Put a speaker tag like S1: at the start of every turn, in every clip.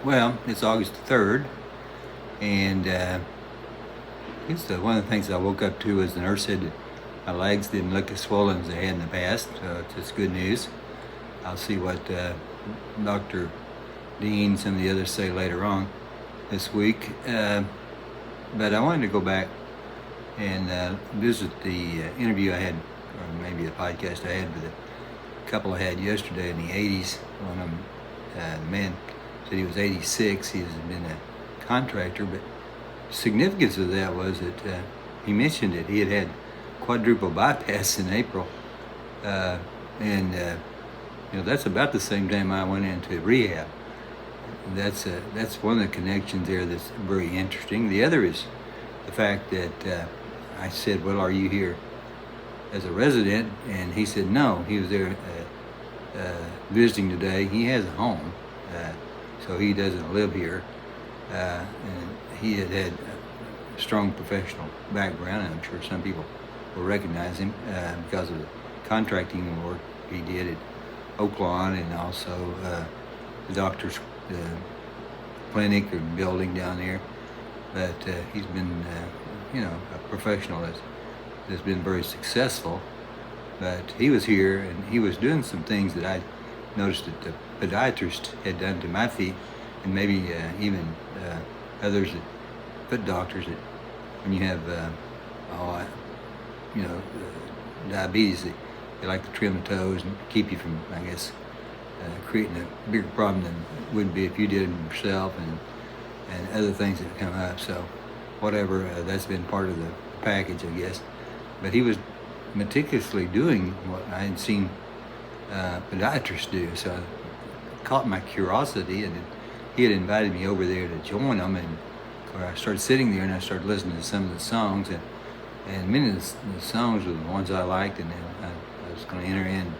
S1: Well, it's August the 3rd, and it's one of the things I woke up to was the nurse said that my legs didn't look as swollen as they had in the past, so it's good news. I'll see what Dr. Dean and some of the others say later on this week. But I wanted to go back and visit the interview I had, or maybe the podcast I had with a couple I had yesterday in the 80s. One of them, the man said he was 86. He has been a contractor, but the significance of that was that he mentioned that he had had quadruple bypass in April, and that's about the same time I went into rehab. That's one of the connections there that's very interesting. The other is the fact that I said, "Well, are you here as a resident?" And he said, "No, he was there visiting today. He has a home, so he doesn't live here." And he had a strong professional background, and I'm sure some people will recognize him because of the contracting work he did at Oaklawn, and also the doctor's clinic or building down there. But he's been, a professional that's been very successful. But he was here, and he was doing some things that I noticed that the podiatrist had done to my feet, and maybe even others, foot doctors, that when you have, diabetes, they like to trim the toes and keep you from, I guess, creating a bigger problem than it would be if you did it yourself, and other things that come up. So whatever, that's been part of the package, I guess. But he was meticulously doing what I had seen podiatrists do. So it caught my curiosity, and he had invited me over there to join him, and I started sitting there and I started listening to some of the songs, and many of the songs were the ones I liked, and then I was going to enter in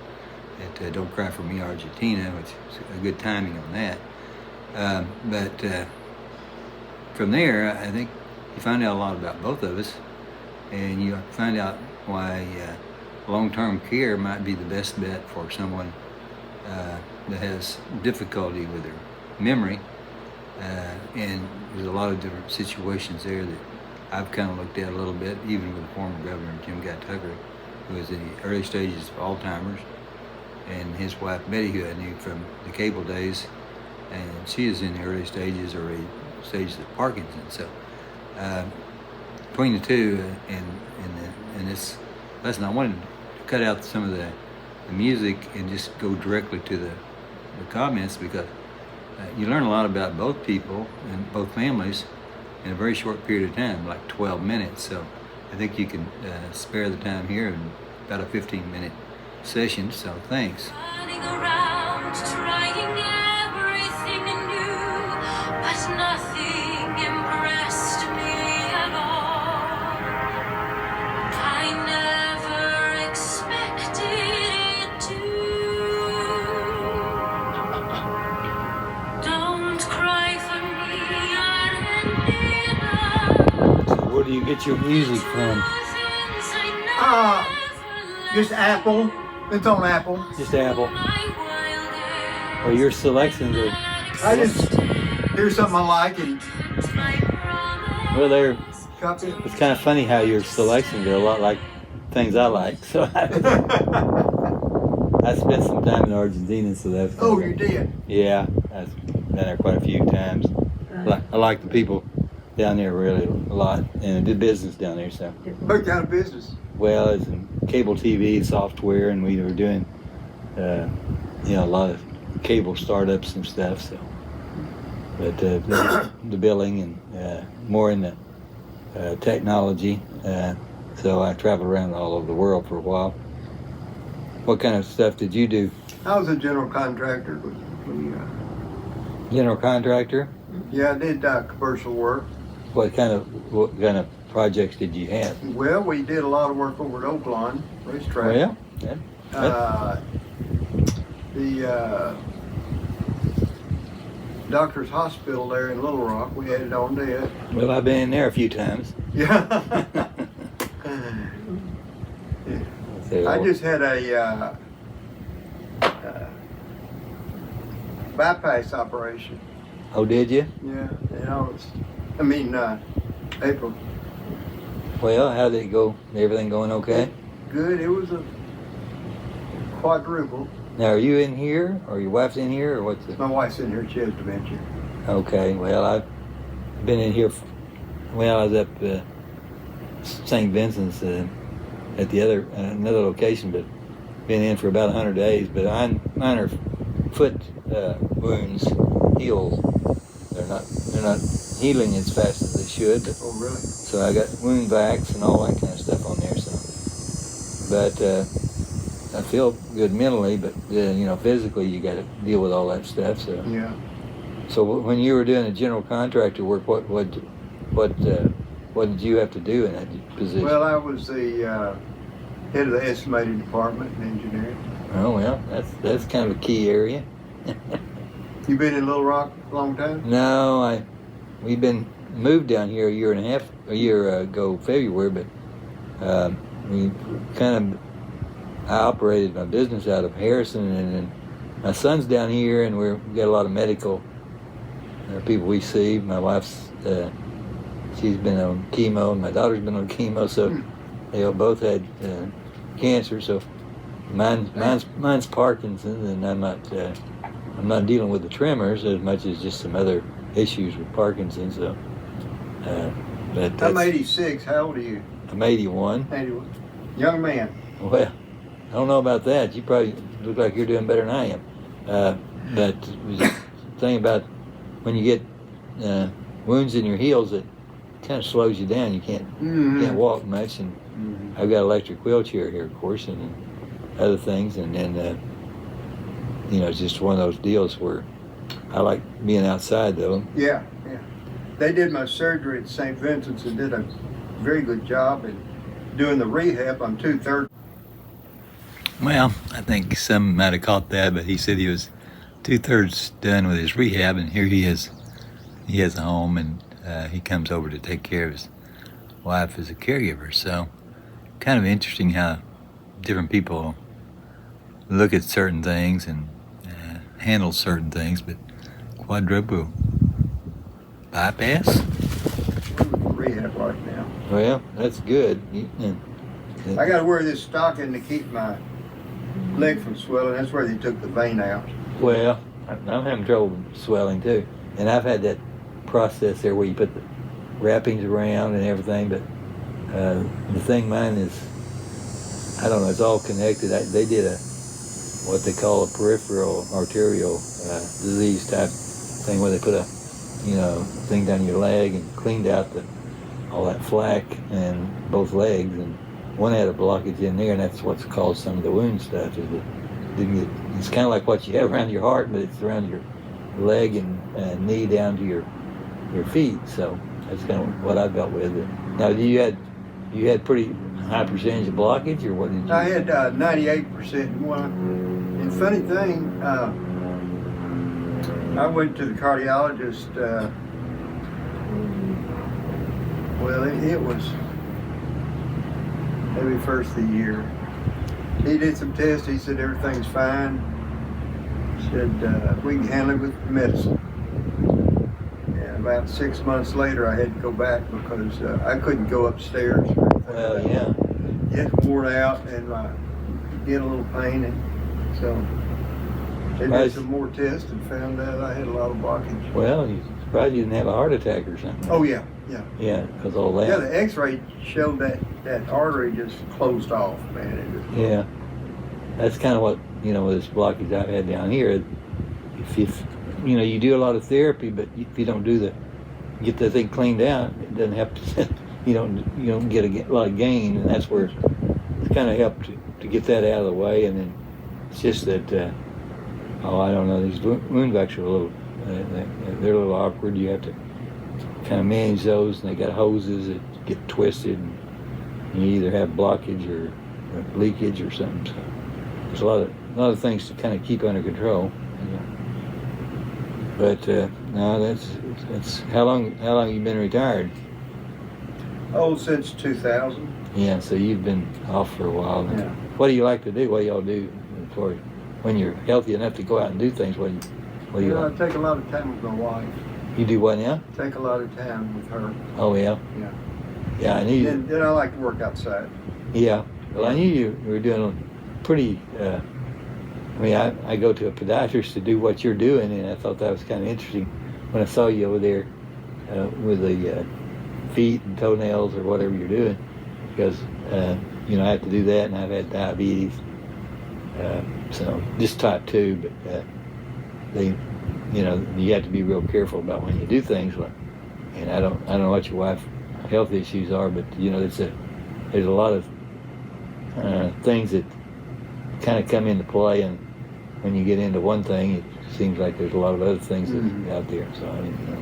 S1: at Don't Cry For Me, Argentina, which is a good timing on that. But from there, I think you find out a lot about both of us, and you find out why long-term care might be the best bet for someone that has difficulty with their memory. And there's a lot of different situations there that I've kind of looked at a little bit, even with the former governor, Jim Tucker, who was in the early stages of Alzheimer's, and his wife Betty, who I knew from the cable days, and she is in the early stages of Parkinson's. So between the two and this lesson, I wanted to cut out some of the music and just go directly to the comments, because you learn a lot about both people and both families in a very short period of time, like 12 minutes. So I think you can spare the time here in about a 15-minute session, so thanks.
S2: Running around, trying everything new, but nothing impressed me at all. I never expected it to. Don't cry for me,
S1: So where do you get your music from?
S3: Just Apple. It's on Apple.
S1: Just Apple. Well, your selections are...
S3: I just hear something I like and
S1: Well,
S3: copy it.
S1: it's kind of funny how your selections are a lot like things I like. So I spent some time in Argentina, so that's...
S3: Oh, you did?
S1: Yeah, I've been there quite a few times. I like the people down there really a lot, and I did business down there, so...
S3: What kind of business?
S1: Well, it's in cable TV software, and we were doing, a lot of cable startups and stuff. So, but the billing and more in the technology. So I traveled around all over the world for a while. What kind of stuff did you do?
S3: I was a general contractor.
S1: General contractor?
S3: Yeah, I did commercial work.
S1: What kind of projects did you have?
S3: Well, we did a lot of work over at Oaklawn racetrack.
S1: Well, yeah.
S3: The doctor's hospital there in Little Rock, we had it on there.
S1: Well, I've been in there a few times.
S3: Yeah. I just had a bypass operation.
S1: Oh, did you?
S3: Yeah, in August. April.
S1: Well, how did it go? Everything going okay?
S3: Good. It was a quadruple.
S1: Now, are you in here, or your wife's in here, or what's it?
S3: My wife's in here. She has dementia.
S1: Okay, well, I've been in here, I was up St. Vincent's at the other, another location, but been in for about 100 days, but mine are foot wounds, healed. They're not healing as fast as they should, but,
S3: Oh, really?
S1: so I got wound vacs and all that kind of stuff on there, so, but I feel good mentally, but physically you got to deal with all that stuff. So
S3: Yeah.
S1: So when you were doing the general contractor work, what did you have to do in that position?
S3: Well, I was the head of the estimating department in engineering.
S1: Oh well, that's kind of a key area.
S3: You been in Little Rock a long time?
S1: No, we've been moved down here a year ago February, but we kind of. I operated my business out of Harrison, and then my son's down here, and we've got a lot of medical people we see. My wife's, she's been on chemo, and my daughter's been on chemo, so they both had cancer. So mine's Parkinson's, and I'm not dealing with the tremors as much as just some other issues with Parkinson's. So, but
S3: I'm 86. How old are you?
S1: I'm 81.
S3: 81. Young man.
S1: Well, I don't know about that. You probably look like you're doing better than I am. But the thing about when you get wounds in your heels, it kind of slows you down. You can't walk much. And I've got an electric wheelchair here, of course, and other things. And then, it's just one of those deals where I like being outside, though.
S3: Yeah. They did my surgery at St. Vincent's and did a very good job. And doing the rehab, I'm 2/3.
S1: Well, I think some might have caught that, but he said he was 2/3 done with his rehab, and here he is. He has a home, and he comes over to take care of his wife as a caregiver. So, kind of interesting how different people look at certain things and handle certain things. But quadruple bypass?
S3: Rehab right now.
S1: Well, that's good.
S3: I got to wear this stocking to keep my leg from swelling. That's where they took the vein out.
S1: Well, I'm having trouble swelling too, and I've had that process there where you put the wrappings around and everything. But the thing mine is, I don't know. It's all connected. They did what they call a peripheral arterial disease type thing, where they put a thing down your leg and cleaned out all that flack and both legs, and one had a blockage in there, and that's what's caused some of the wound stuff. It's kind of like what you have around your heart, but it's around your leg and knee down to your feet. So that's kind of what I dealt with. Now, you had pretty high percentage of blockage, or what did you?
S3: I had 98%. And funny thing, I went to the cardiologist. It was maybe first of the year. He did some tests. He said everything's fine. He said we can handle it with medicine. And about 6 months later, I had to go back because I couldn't go upstairs.
S1: Well, yeah.
S3: Get worn out and get a little pain, and so they did some more tests and found out I had a lot of blockage.
S1: Well, you surprised you didn't have a heart attack or something.
S3: Oh yeah.
S1: Yeah, because all that.
S3: Yeah, the X-ray showed that artery just closed off, man.
S1: Yeah, that's kind of what with this blockage I've had down here. If you do a lot of therapy, but if you don't get the thing cleaned out, it doesn't have to. You don't get a lot of gain, and that's where it's kind of helped to get that out of the way. And then it's just that I don't know, these wound vacs are a little they're a little awkward. You have to kind of manage those, and they got hoses that get twisted, and you either have blockage or leakage or something. So there's a lot of things to kind of keep under control. But no, that's how long you been retired?
S3: Oh, since 2000.
S1: Yeah, so you've been off for a while.
S3: Yeah.
S1: What do you like to do? What do y'all do when you're healthy enough to go out and do things? What do you
S3: I
S1: like?
S3: take a lot of time with my wife.
S1: You do what now?
S3: Take a lot of time with her.
S1: Oh, yeah?
S3: Yeah.
S1: Yeah, I knew you.
S3: Then I like to work outside.
S1: Yeah. Well, I knew you were doing pretty, I mean, I go to a podiatrist to do what you're doing, and I thought that was kind of interesting when I saw you over there with the feet and toenails or whatever you're doing, because, you know, I have to do that, and I've had diabetes, so just type 2, but they, you know, you have to be real careful about when you do things. And I don't know what your wife's health issues are, but you know, there's a lot of things that kind of come into play, and when you get into one thing, it seems like there's a lot of other things that's out there. So I didn't know,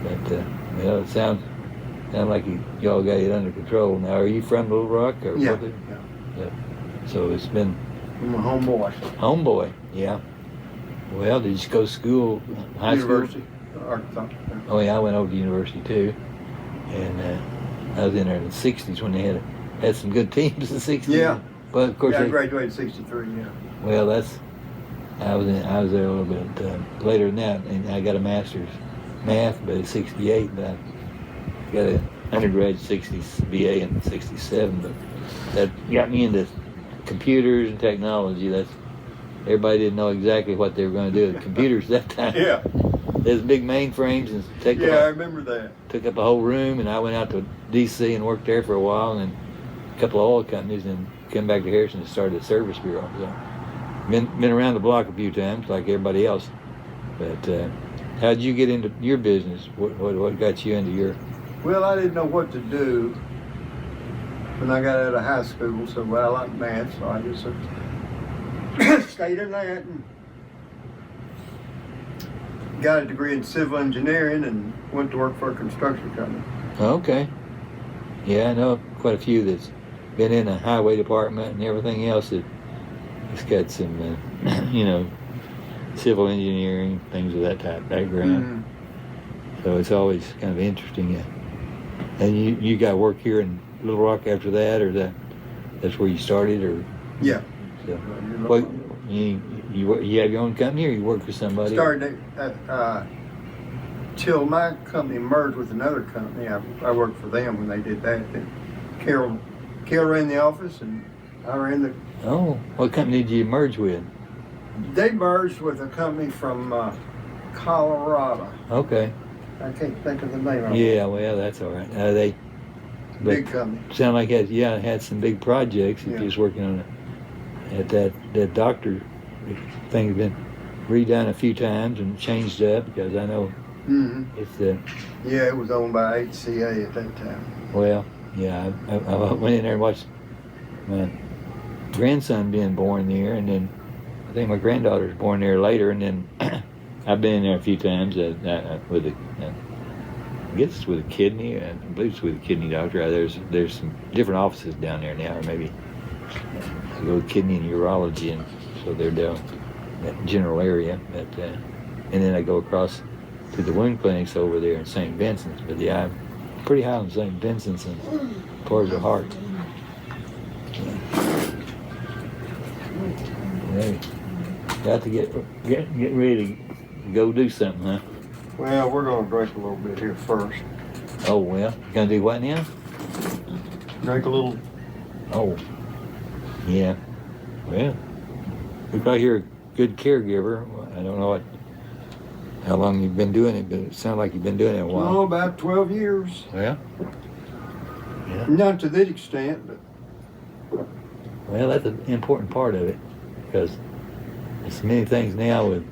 S1: but you know, it sounds like y'all got it under control now. Are you from Little Rock or
S3: Yeah.
S1: what? Yeah. So it's been
S3: I'm a homeboy.
S1: homeboy. Yeah. Well, did you go to school, high
S3: University,
S1: school?
S3: Arkansas.
S1: Oh yeah, I went over to university too, and I was in there in the '60s when they had some good teams in the '60s.
S3: Yeah.
S1: But of course,
S3: I graduated '63. Yeah.
S1: well, I was there a little bit later than that, and I got a master's math, but in '68, and I got a undergrad '60s BA in '67. But that got me into computers and technology. Everybody didn't know exactly what they were going to do with computers at that time.
S3: Yeah.
S1: There's big mainframes and
S3: I remember that.
S1: took up a whole room, and I went out to D.C. and worked there for a while, and then a couple of oil companies, and came back to Harrison and started a service bureau. So been around the block a few times, like everybody else. But how did you get into your business? What got you into your?
S3: Well, I didn't know what to do when I got out of high school, so I liked math, so I just stayed in that and got a degree in civil engineering and went to work for a construction company.
S1: Okay. Yeah, I know quite a few that's been in the highway department and everything else that's got some, you know, civil engineering, things of that type background. So it's always kind of interesting. And you got work here in Little Rock after that, or that's where you started, or?
S3: Yeah.
S1: So, what, you have your own company, or you work for somebody?
S3: Started till my company merged with another company. I worked for them when they did that. Then Carol ran the office, and I ran the.
S1: Oh, what company did you merge with?
S3: They merged with a company from Colorado.
S1: Okay.
S3: I can't think of the name of it.
S1: Yeah, well, that's all right.
S3: Big company.
S1: Sound like it had some big projects. If
S3: Yeah.
S1: you was working on at that doctor thing's been redone a few times and changed up, because I know it's
S3: Yeah, it was owned by HCA at that time.
S1: well, yeah, I went in there and watched my grandson being born there, and then I think my granddaughter was born there later, and then I've been in there a few times with I guess it's with a kidney. I believe it's with a kidney doctor. There's some different offices down there now, or maybe I go with kidney and urology, and so they're down that general area. But and then I go across to the wound clinics over there in St. Vincent's. But yeah, I'm pretty high on St. Vincent's and as far as the heart. Yeah. Got to get ready to go do something, huh?
S3: Well, we're going to drink a little bit here first.
S1: Oh, well, you gonna do what now?
S3: Drink a little.
S1: Oh, yeah. Well, if I hear a good caregiver, I don't know how long you've been doing it, but it sounds like you've been doing it a while.
S3: Oh, about 12 years.
S1: Well, yeah.
S3: Not to that extent, but.
S1: Well, that's an important part of it, because there's many things now with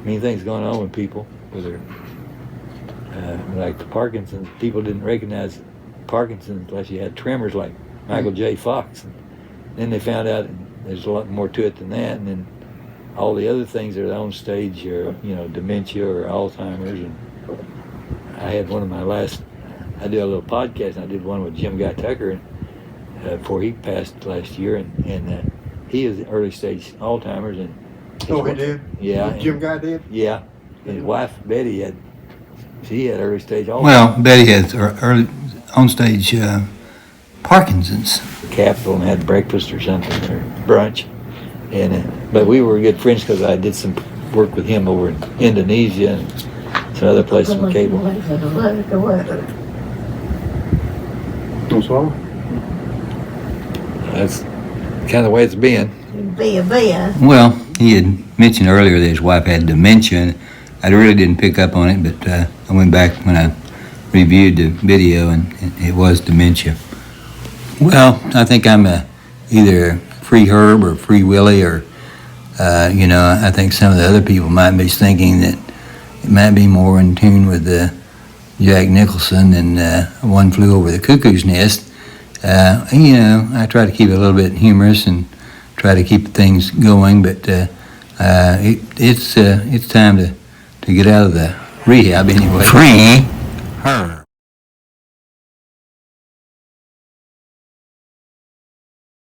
S1: many things going on with people with their like the Parkinson's. People didn't recognize Parkinson's unless you had tremors like Michael J. Fox. And then they found out there's a lot more to it than that, and then all the other things that are on stage are, you know, dementia or Alzheimer's. And I had one of my I did a little podcast, and I did one with Jim Guy Tucker before he passed last year, and he is early stage Alzheimer's. And
S3: Oh, he did?
S1: Yeah.
S3: Jim Guy did?
S1: Yeah. His wife Betty had early stage Alzheimer's.
S4: Well, Betty has early on-stage Parkinson's.
S1: Capitol and had breakfast or something, or brunch, and but we were good friends because I did some
S5: worked with him over in Indonesia and some other places with cable.
S3: Don't swallow?
S5: That's kind of the way it's been.
S4: Well, he had mentioned earlier that his wife had dementia. I really didn't pick up on it, but I went back when I reviewed the video, and it was dementia. Well, I think I'm either free Herb or free Willie, or I think some of the other people might be thinking that it might be more in tune with Jack Nicholson than One Flew Over the Cuckoo's Nest. I try to keep it a little bit humorous and try to keep things going, but it's time to get out of the rehab anyway.
S1: Free her.